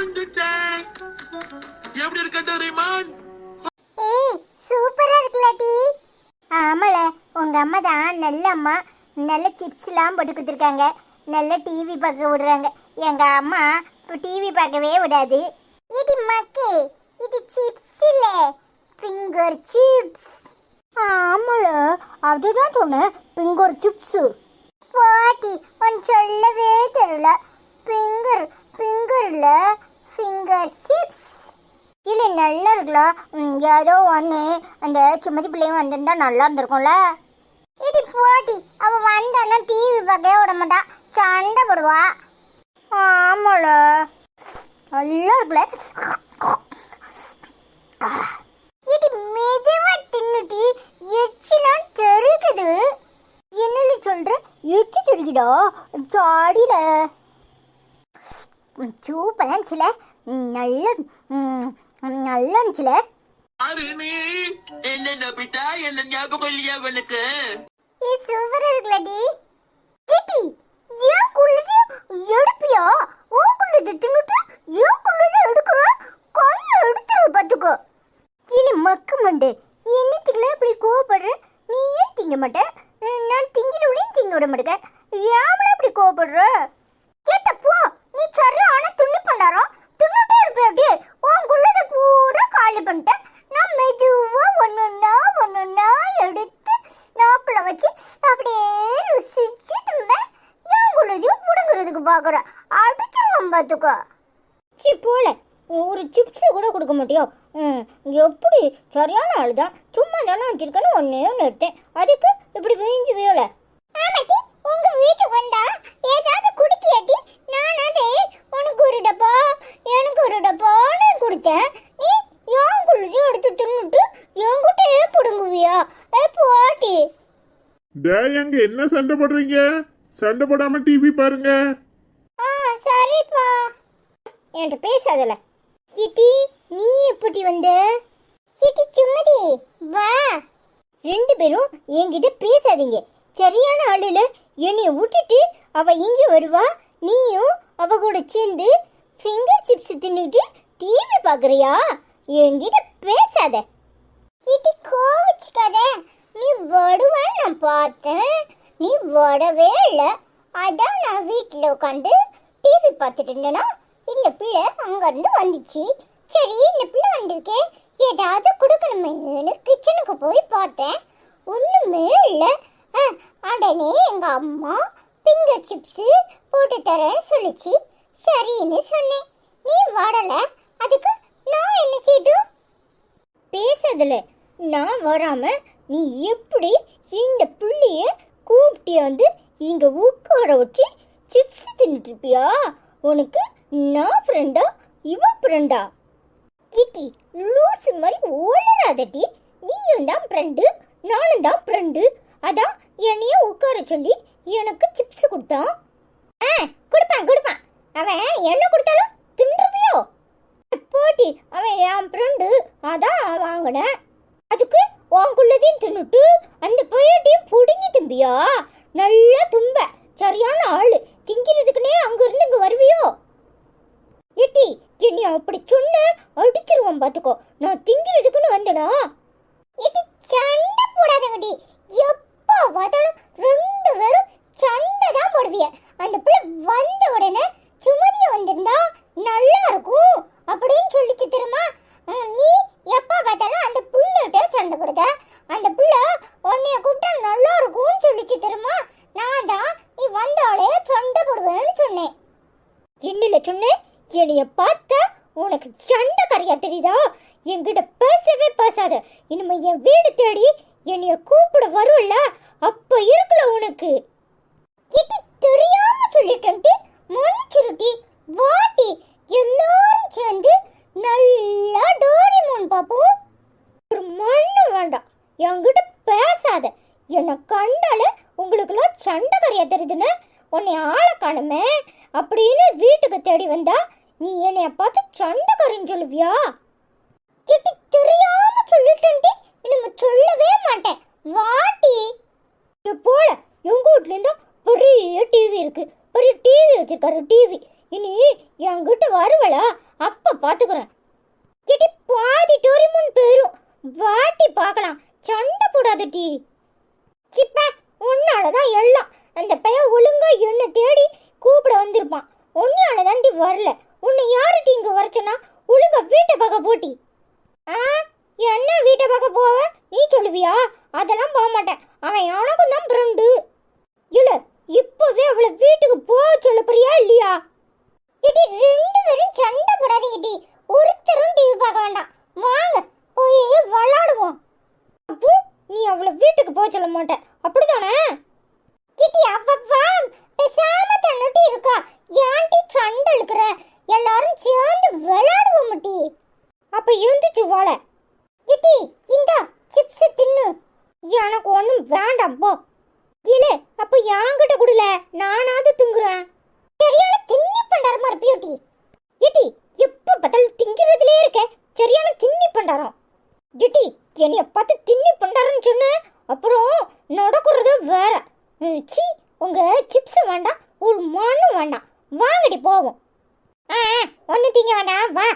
வந்துட்டேன். எப்படி இருக்க டோரேமான்? ஏய் சூப்பரா இருக்குலடி. ஆமால, உங்க அம்மா தான் நல்ல அம்மா. நல்ல சிப்ஸ்லாம் போட்டு கொடுத்துருக்காங்க. நல்ல டிவி பார்க்க விடுறாங்க. எங்க அம்மா டிவி பார்க்கவே விடாது. இது மக்கு, இது சிப்ஸ் இல்ல, ஃபிங்கர் சிப்ஸ். ஆமால, அதுதான் சொன்னேன், ஃபிங்கர் சிப்ஸ். பாட்டி உன் சொல்லவே தெரியல. ஃபிங்கர்ல ஃபிங்கர் சிப்ஸ் இல்லை, நல்லா இருக்கலாம். ஏதோ ஒன்று அந்த சுமதி பிள்ளைங்க வந்திருந்தா நல்லா இருந்திருக்கும்ல. இது போட்டி, அவள் வந்தானா டிவி பார்க்கவே விட மாட்டா, சண்டை போடுவா. ஆமால, நல்லா இருக்குல்ல. இது மெதுவா தின்னுட்டு எச்சிலாம் தெருக்குது. என்னன்னு சொல்ற? எச்சி தெருக்குடா சாடியில. சூப்பரா இருந்துச்சுல, நல்ல நல்லா இருந்துச்சுல. என்ன நபிட்டா, என்ன ஞாபகம் இல்லையா உனக்கு? சூப்பரா இருக்குல்லடி. சிட்டி ஏன் குள்ளது எடுப்பியா? உன் குள்ளது தின்னுட்டு ஏன் குள்ளது எடுக்கிற? கையை எடுத்துரு பார்த்துக்கோ. இனி மக்கு மண்டு, என்னத்துக்குல இப்படி கோவப்படுற? நீ ஏன் திங்க மாட்டேன்? நான் திங்கிடுவனையும் திங்க விட மாட்டேங்க. ஏன் இப்படி கோவப்படுற? கேட்ட போ, நீ சரியான துண்ணி பண்ணாரம். துண்ணுட்டே இருப்பேன். அப்படியே உன் குள்ளதை பூரா காலி பண்ணிட்டேன். நான் மெதுவா ஒன்னொன்னா எடுத்து நாக்குல வச்சு அப்படியே ருசிச்சு தும்பேன். என் குள்ளதையும் புடுங்கிறதுக்கு பாக்குறேன். அடிச்சுருவோம் பார்த்துக்கோ. சி போல, ஒரு சிப்ஸ் கூட கொடுக்க மாட்டியோ? எப்படி சரியான ஆளுதான். சும்மா தானே வச்சிருக்கேன்னு ஒன்னே ஒன்று எடுத்தேன், அதுக்கு இப்படி வீஞ்சு வேல. ஆமாட்டி, உங்க வீட்டுக்கு வந்தா ஏதாவது குடிக்கியாட்டி? நான் அதே உனக்கு ஒரு டப்பா எனக்கு ஒரு டப்பான்னு கொடுத்தேன். நீ என் குள்ளதையும் எடுத்து தின்னுட்டு என்கிட்டயே பிடுங்குவியா? போட்டி எங்க என்ன சண்டை போடுறீங்க? சண்டை போடாம டிவி பாருங்க. சரிப்பா, என்கிட்ட பேசாதல. சிட்டி நீ எப்படி வந்த? சிட்டி சும்மதி வா. ரெண்டு பேரும் என்கிட்ட பேசாதீங்க. சரியான ஆளுல என்னைய விட்டுட்டு அவ இங்க வருவா, நீயும் அவ கூட சேர்ந்து ஃபிங்கர் சிப்ஸ் தின்னுட்டு டிவி பாக்குறியா? என்கிட்ட பேசாத. சிட்டி கோவிச்சுக்காத. நீ வடுவான்னு நான் பார்த்தேன், நீ வடவே இல்லை. அதான் நான் வீட்டில் உட்காந்து டிவி பார்த்துட்டு இருந்தேன்னா இந்த பிள்ளை அங்கேருந்து வந்துச்சு. சரி, இந்த பிள்ளை வந்திருக்கே, ஏதாவது கொடுக்கணுமேனு கிச்சனுக்கு போய் பார்த்தேன். ஒன்றுமே இல்லை. உடனே எங்கள் அம்மா ஃபிங்கர் சிப்ஸு போட்டு தரேன்னு சொல்லிச்சு. சரின்னு சொன்னேன். நீ வரலை, அதுக்கு நான் என்ன செய்யட்டும்? பேசுறதுல நான் வராம நீ எப்படி இந்த புள்ளிய கூப்பிட்டு வந்து இங்க உட்கார வச்சு சிப்ஸ் தின்னுட்டு இருப்பியா? உனக்கு நான் ஃப்ரெண்டா இவ ஃப்ரெண்டா? கிட்டி லூசு மாதிரி ஓடறாதட்டி. நீயும் தான் ஃப்ரெண்டு, நானும் தான் ஃப்ரெண்டு. அதான் என்னைய உட்கார சொல்லி எனக்கு சிப்ஸ் கொடுத்தான். கொடுப்பான். அவன் என்ன கொடுத்தாலும் தின்றுவியோ? போட்டி, அவன் என் ஃப்ரெண்டு, அதான் வாங்கினேன். அதுக்கு உங்களுதையும் தின்னுட்டு அந்த பையட்டையும் பிடுங்கி தும்பியா? நல்லா தும்ப, சரியான ஆளு. திங்கிறதுக்குன்னே அங்கிருந்து இங்க வருவியோ? ஏட்டி, என்னை அப்படி சொன்ன அடிச்சிருவான் பார்த்துக்கோ. நான் திங்கிறதுக்குன்னு வந்தனா? ஏட்டி சண்டை போடாதங்கடி. எப்போ பார்த்தாலும் ரெண்டு பேரும் சண்டை தான் போடுவிய. அந்த பிள்ளை வந்த உடனே சுமதிய வந்திருந்தா நல்லா இருக்கும் அப்படின்னு சொல்லிச்சு தெரியுமா? நீ எப்போ பார்த்தாலும் அந்த புள்ளகிட்ட சண்டை போடுத. அந்த புள்ள உன்னைய கூப்பிட்டா நல்லா இருக்கும்னு சொல்லிச்சு தெரியுமா? நான் தான் நீ வந்தாலே சண்டை போடுவேன்னு சொன்னேன். என்னல சொன்னேன்? என்னைய பார்த்தா உனக்கு சண்டை கரையா தெரியுதா? என்கிட்ட பேசவே பேசாத. இனிமே என் வீடு தேடி என்னைய கூப்பிட வரும்ல, அப்ப இருக்கல உனக்கு. தெரியாம சொல்லிட்டு மன்னிச்சிருட்டி. வாட்டி எல்லாரும் சேர்ந்து நல்லா டோரிமோன் பாப்போம். ஒரு மண்ணு வேண்டாம், என்கிட்ட பேசாத. என்னை கண்டால உங்களுக்குலாம் சண்டை கரையா தெரியுதுன்னு உன்னை ஆளை காணுமே அப்படின்னு வீட்டுக்கு தேடி வந்தா நீ என்னைய பார்த்து சண்டை கரைன்னு சொல்லுவியா? கிட்டி தெரியாம சொல்லிட்டு இனிமே சொல்லவே மாட்டேன். வாட்டி போல எங்க வீட்ல இருந்தா பெரிய டிவி இருக்கு, பெரிய டிவி வச்சிருக்காரு. டிவி இனி என்கிட்ட வருவலா? அப்ப பாத்துக்கிறேன். கிட்டி பாதி டோரிமோன் போயிரும். வாட்டி பார்க்கலாம். சண்டை போடாத டி. சிப்ப உன்னாலதான் எல்லாம். அந்த பையன் ஒழுங்கா என்ன தேடி கூப்பிட வந்திருப்பான். உன்னால தாண்டி வரல. உன்னை யாருட்டி இங்க வரச்சனா? ஒழுங்கா வீட்டை பார்க்க போட்டி. என்ன வீட்டை பார்க்க போவ? நீ சொல்லுவியா? அதெல்லாம் போக மாட்டேன். அவன் எனக்கும் தான் ஃப்ரெண்டு. இல்ல இப்பவே அவளை வீட்டுக்கு போக சொல்ல போறியா இல்லையா? கிட்டி ரெண்டு பேரும் சண்டை போடாதீங்க டி. ஒருத்தரும் டிவி பார்க்க வேண்டாம். வாங்க போய் விளையாடுவோம். அப்போ நீ அவளை வீட்டுக்கு போக சொல்ல மாட்டேன் அப்படிதானே? கிட்டி அப்பப்பா பேசாம தன்னுட்டி இருக்கா. ஏன்டி சண்டை இழுக்கிற? எல்லாரும் சேர்ந்து விளையாடுவோம் டி. அப்ப எழுந்துச்சு வாழ. கிட்டி இந்தா சிப்ஸ் தின்னு. எனக்கு ஒண்ணும் வேண்டாம் போ. இல்ல அப்ப என்கிட்ட குடுல, நானாவது திங்குறேன். சரியான தின்னி பண்டாரமா இருப்பியோட்டி. கிட்டி எப்ப பார்த்தாலும் திங்கிறதுலே இருக்க. சரியான தின்னி பண்டாரம். கிட்டி என்னைய பார்த்து தின்னி பண்டாரன்னு சொன்ன அப்புறம் நடக்கிறது வேற. சி உங்க சிப்ஸ் வேண்டாம், ஒரு மண்ணும் வேண்டாம். வாங்கடி போவோம். ஒன்னு திங்க வேண்டாம் வா.